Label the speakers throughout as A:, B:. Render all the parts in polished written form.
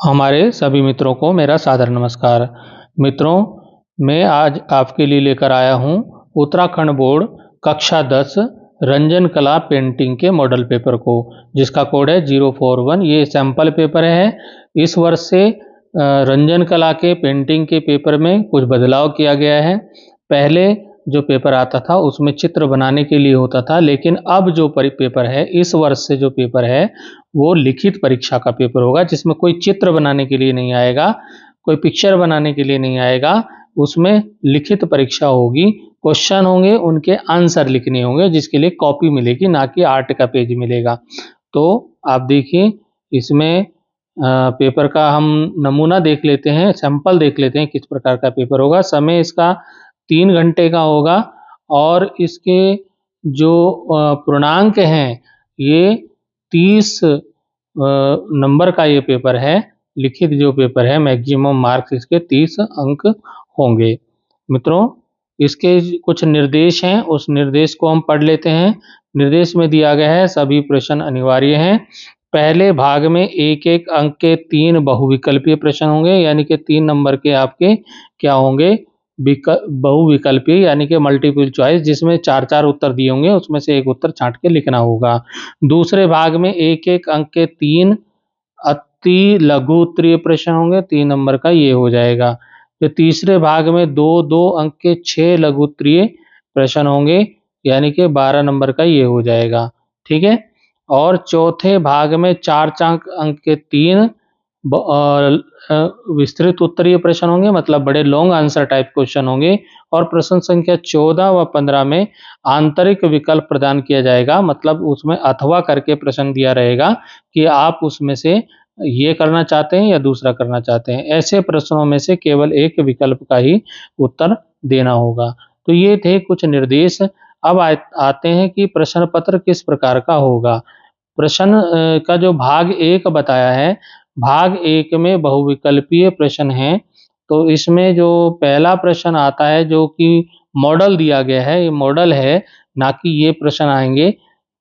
A: हमारे सभी मित्रों को मेरा सादर नमस्कार। मित्रों, मैं आज आपके लिए लेकर आया हूँ उत्तराखंड बोर्ड कक्षा 10 रंजन कला पेंटिंग के मॉडल पेपर को, जिसका कोड है 041। ये सैंपल पेपर है। इस वर्ष से रंजन कला के पेंटिंग के पेपर में कुछ बदलाव किया गया है। पहले जो पेपर आता था उसमें चित्र बनाने के लिए होता था, लेकिन अब जो पेपर है, इस वर्ष से जो पेपर है वो लिखित परीक्षा का पेपर होगा, जिसमें कोई चित्र बनाने के लिए नहीं आएगा, कोई पिक्चर बनाने के लिए नहीं आएगा। उसमें लिखित परीक्षा होगी, क्वेश्चन होंगे, उनके आंसर लिखने होंगे, जिसके लिए कॉपी मिलेगी, ना कि आर्ट का पेज मिलेगा। तो आप देखिए, इसमें पेपर का हम नमूना देख लेते हैं, सैंपल देख लेते हैं किस प्रकार का पेपर होगा। समय इसका 3 घंटे का होगा और इसके जो पूर्णांक हैं ये 30 नंबर का ये पेपर है। लिखित जो पेपर है, मैक्सिमम मार्क्स इसके 30 अंक होंगे। मित्रों, इसके कुछ निर्देश हैं, उस निर्देश को हम पढ़ लेते हैं। निर्देश में दिया गया है सभी प्रश्न अनिवार्य हैं। पहले भाग में एक एक अंक के 3 बहुविकल्पीय प्रश्न होंगे, यानी कि 3 नंबर के आपके क्या होंगे, बहुविकल्पीय, यानी कि मल्टीपल चॉइस, जिसमें 4-4 उत्तर दिए होंगे, उसमें से एक उत्तर छांट के लिखना होगा। दूसरे भाग में एक एक अंक के 3 अति लघु उत्तरीय प्रश्न होंगे, 3 नंबर का ये हो जाएगा। फिर तीसरे भाग में 2-2 अंक के 6 लघु उत्तरीय प्रश्न होंगे, यानी कि 12 नंबर का ये हो जाएगा। ठीक है। और चौथे भाग में 4-4 अंक के 3 विस्तृत उत्तरीय प्रश्न होंगे, मतलब बड़े लॉन्ग आंसर टाइप क्वेश्चन होंगे। और प्रश्न संख्या 14 व 15 में आंतरिक विकल्प प्रदान किया जाएगा, मतलब उसमें अथवा करके प्रश्न दिया रहेगा कि आप उसमें से ये करना चाहते हैं या दूसरा करना चाहते हैं। ऐसे प्रश्नों में से केवल एक विकल्प का ही उत्तर देना होगा। तो ये थे कुछ निर्देश। अब आते हैं कि प्रश्न पत्र किस प्रकार का होगा। प्रश्न का जो भाग 1 बताया है, भाग 1 में बहुविकल्पीय प्रश्न हैं। तो इसमें जो पहला प्रश्न आता है, जो कि मॉडल दिया गया है, ये मॉडल है, ना कि ये प्रश्न आएंगे,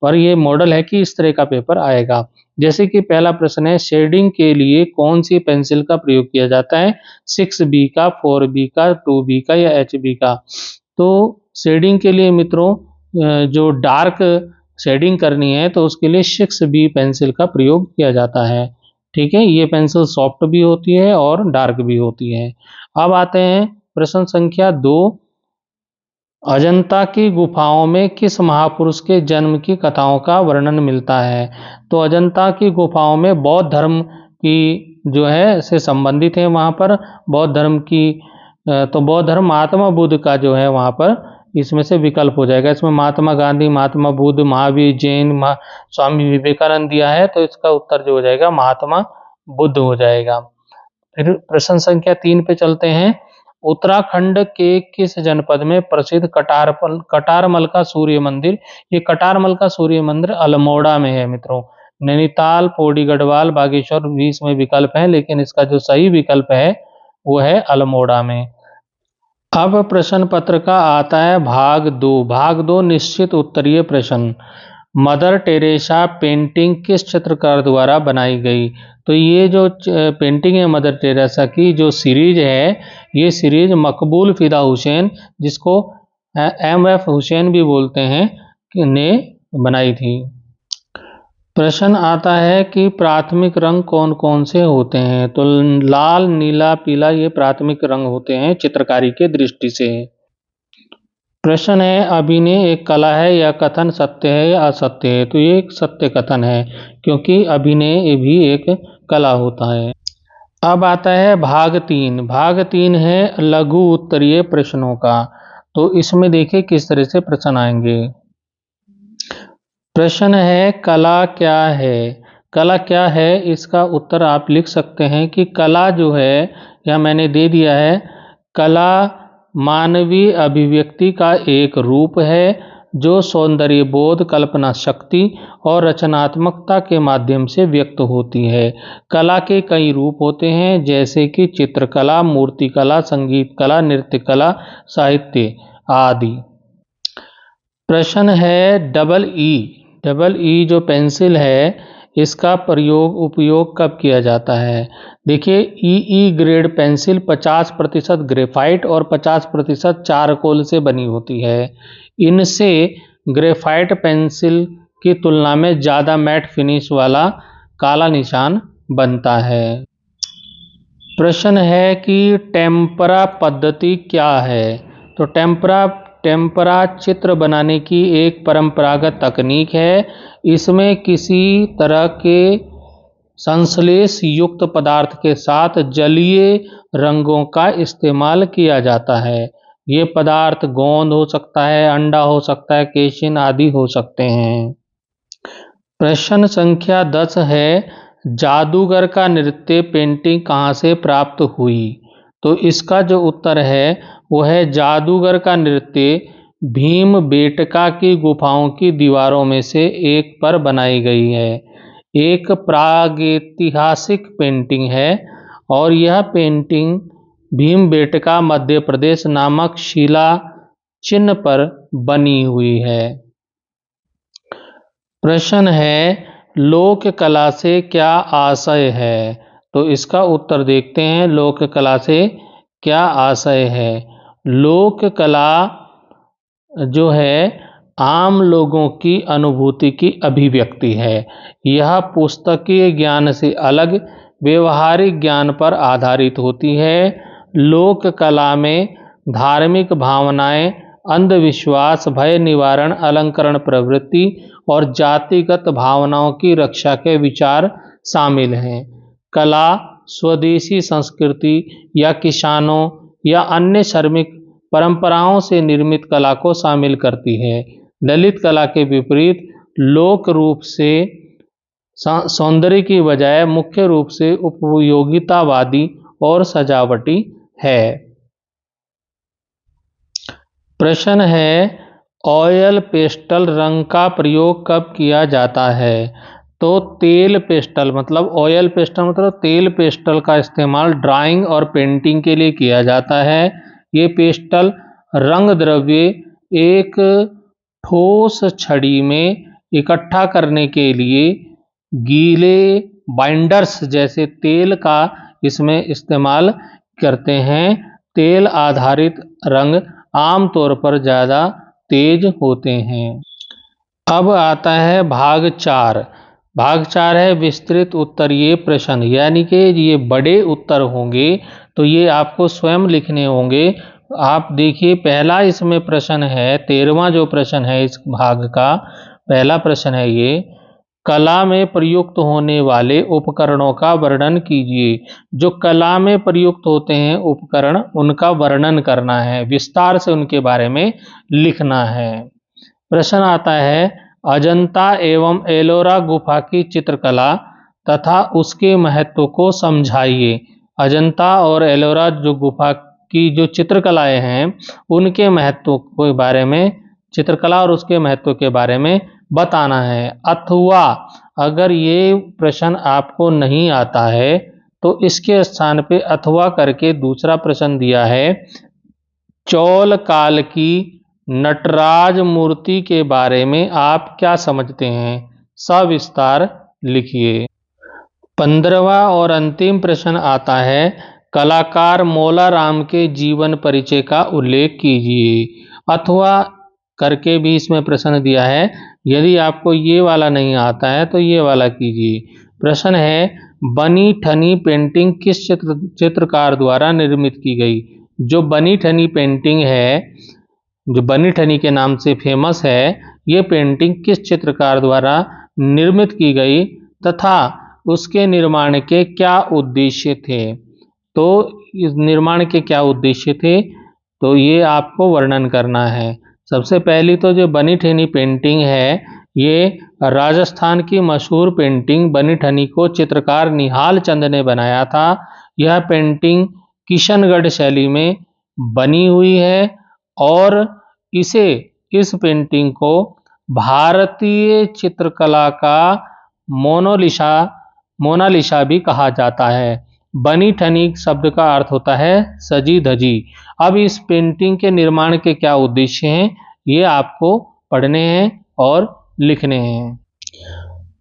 A: पर ये मॉडल है कि इस तरह का पेपर आएगा। जैसे कि पहला प्रश्न है, शेडिंग के लिए कौन सी पेंसिल का प्रयोग किया जाता है, 6B का, 4B का, 2B का या HB का। तो शेडिंग के लिए मित्रों, जो डार्क शेडिंग करनी है तो उसके लिए 6B पेंसिल का प्रयोग किया जाता है। ठीक है, ये पेंसिल सॉफ्ट भी होती है और डार्क भी होती है। अब आते हैं प्रश्न संख्या 2, अजंता की गुफाओं में किस महापुरुष के जन्म की कथाओं का वर्णन मिलता है। तो अजंता की गुफाओं में बौद्ध धर्म की जो है से संबंधित है, वहाँ पर बौद्ध धर्म की, तो बौद्ध धर्म महात्मा बुद्ध का जो है वहाँ पर इसमें से विकल्प हो जाएगा। इसमें महात्मा गांधी, महात्मा बुद्ध, महावीर, जैन, स्वामी विवेकानंद दिया है, तो इसका उत्तर जो हो जाएगा महात्मा बुद्ध हो जाएगा। फिर प्रश्न संख्या 3 पे चलते हैं, उत्तराखंड के किस जनपद में प्रसिद्ध कटारमल का सूर्य मंदिर। ये कटारमल का सूर्य मंदिर अल्मोड़ा में है मित्रों। नैनीताल, पौड़ी गढ़वाल, बागेश्वर भी इसमें विकल्प है, लेकिन इसका जो सही विकल्प है वो है अल्मोड़ा में। अब प्रश्न पत्र का आता है भाग 2। भाग 2 निश्चित उत्तरीय प्रश्न। मदर टेरेसा पेंटिंग किस चित्रकार द्वारा बनाई गई। तो ये जो पेंटिंग है मदर टेरेसा की, जो सीरीज है, ये सीरीज मकबूल फिदा हुसैन, जिसको MF हुसैन भी बोलते हैं, ने बनाई थी। प्रश्न आता है कि प्राथमिक रंग कौन कौन से होते हैं। तो लाल, नीला, पीला, ये प्राथमिक रंग होते हैं चित्रकारी के दृष्टि से। प्रश्न है, अभिनय एक कला है या कथन सत्य है या असत्य है। तो ये एक सत्य कथन है, क्योंकि अभिनय भी एक कला होता है। अब आता है भाग 3। भाग 3 है लघु उत्तरीय प्रश्नों का। तो इसमें देखिए किस तरह से प्रश्न आएंगे। प्रश्न है, कला क्या है। कला क्या है, इसका उत्तर आप लिख सकते हैं कि कला जो है, या मैंने दे दिया है, कला मानवीय अभिव्यक्ति का एक रूप है जो सौंदर्य बोध, कल्पना शक्ति और रचनात्मकता के माध्यम से व्यक्त होती है। कला के कई रूप होते हैं, जैसे कि चित्रकला, मूर्तिकला, संगीत कला, नृत्य कला, साहित्य आदि। प्रश्न है डबल ई जो पेंसिल है, इसका उपयोग कब किया जाता है? देखिए, ई ग्रेड पेंसिल 50% ग्रेफाइट और 50% चारकोल से बनी होती है। इनसे ग्रेफाइट पेंसिल की तुलना में ज़्यादा मैट फिनिश वाला काला निशान बनता है। प्रश्न है कि टेम्परा पद्धति क्या है? तो टेम्परा चित्र बनाने की एक परंपरागत तकनीक है। इसमें किसी तरह के संश्लेष युक्त पदार्थ के साथ जलीय रंगों का इस्तेमाल किया जाता है। ये पदार्थ गोंद हो सकता है, अंडा हो सकता है, केशिन आदि हो सकते हैं। प्रश्न संख्या 10 है, जादूगर का नृत्य पेंटिंग कहाँ से प्राप्त हुई? तो इसका जो उत्तर है वो है जादूगर का नृत्य भीमबेटका की गुफाओं की दीवारों में से एक पर बनाई गई है। एक प्रागैतिहासिक पेंटिंग है और यह पेंटिंग भीमबेटका मध्य प्रदेश नामक शिला चिन्ह पर बनी हुई है। प्रश्न है, लोक कला से क्या आशय है? तो इसका उत्तर देखते हैं, लोक कला से क्या आशय है। लोक कला जो है आम लोगों की अनुभूति की अभिव्यक्ति है। यह पुस्तकीय ज्ञान से अलग व्यवहारिक ज्ञान पर आधारित होती है। लोक कला में धार्मिक भावनाएं, अंधविश्वास, भय निवारण, अलंकरण प्रवृत्ति और जातिगत भावनाओं की रक्षा के विचार शामिल हैं। कला स्वदेशी संस्कृति या किसानों या अन्य श्रमिक परंपराओं से निर्मित कला को शामिल करती है। ललित कला के विपरीत लोक रूप से सौंदर्य की बजाय मुख्य रूप से उपयोगितावादी और सजावटी है। प्रश्न है, ऑयल पेस्टल रंग का प्रयोग कब किया जाता है? तो तेल पेस्टल मतलब ऑयल पेस्टल मतलब तेल पेस्टल का इस्तेमाल ड्राइंग और पेंटिंग के लिए किया जाता है। ये पेस्टल रंग द्रव्य एक ठोस छड़ी में इकट्ठा करने के लिए गीले बाइंडर्स जैसे तेल का इसमें इस्तेमाल करते हैं। तेल आधारित रंग आमतौर पर ज़्यादा तेज होते हैं। अब आता है भाग 4। भाग 4 है विस्तृत उत्तरीय प्रश्न, यानी कि ये बड़े उत्तर होंगे तो ये आपको स्वयं लिखने होंगे। आप देखिए, पहला इसमें प्रश्न है, 13वां जो प्रश्न है इस भाग का पहला प्रश्न है ये, कला में प्रयुक्त होने वाले उपकरणों का वर्णन कीजिए। जो कला में प्रयुक्त होते हैं उपकरण, उनका वर्णन करना है, विस्तार से उनके बारे में लिखना है। प्रश्न आता है, अजंता एवं एलोरा गुफा की चित्रकला तथा उसके महत्व को समझाइए। अजंता और एलोरा जो गुफा की जो चित्रकलाएं हैं उनके महत्व के बारे में, चित्रकला और उसके महत्व के बारे में बताना है। अथवा अगर ये प्रश्न आपको नहीं आता है तो इसके स्थान पे अथवा करके दूसरा प्रश्न दिया है, चौल काल की नटराज मूर्ति के बारे में आप क्या समझते हैं? सविस्तार लिखिए। 15वां और अंतिम प्रश्न आता है, कलाकार मौलाराम के जीवन परिचय का उल्लेख कीजिए। अथवा करके भी इसमें प्रश्न दिया है। यदि आपको ये वाला नहीं आता है तो ये वाला कीजिए। प्रश्न है, बनी ठनी पेंटिंग किस चित्रकार द्वारा निर्मित की गई? जो बनी ठनी पेंटिंग है, जो बनी ठनी के नाम से फेमस है, ये पेंटिंग किस चित्रकार द्वारा निर्मित की गई तथा उसके निर्माण के क्या उद्देश्य थे? तो इस निर्माण के क्या उद्देश्य थे तो ये आपको वर्णन करना है। सबसे पहली तो जो बनी ठनी पेंटिंग है, ये राजस्थान की मशहूर पेंटिंग बनी ठनी को चित्रकार निहाल चंद ने बनाया था। यह पेंटिंग किशनगढ़ शैली में बनी हुई है और इस पेंटिंग को भारतीय चित्रकला का मोनालिसा भी कहा जाता है। बनी ठनी शब्द का अर्थ होता है सजी धजी। अब इस पेंटिंग के निर्माण के क्या उद्देश्य हैं ये आपको पढ़ने हैं और लिखने हैं।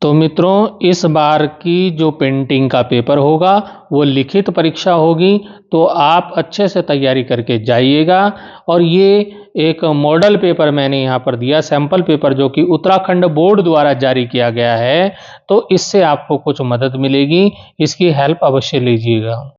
A: तो मित्रों, इस बार की जो पेंटिंग का पेपर होगा वो लिखित परीक्षा होगी, तो आप अच्छे से तैयारी करके जाइएगा। और ये एक मॉडल पेपर मैंने यहाँ पर दिया, सैंपल पेपर, जो कि उत्तराखंड बोर्ड द्वारा जारी किया गया है, तो इससे आपको कुछ मदद मिलेगी, इसकी हेल्प अवश्य लीजिएगा।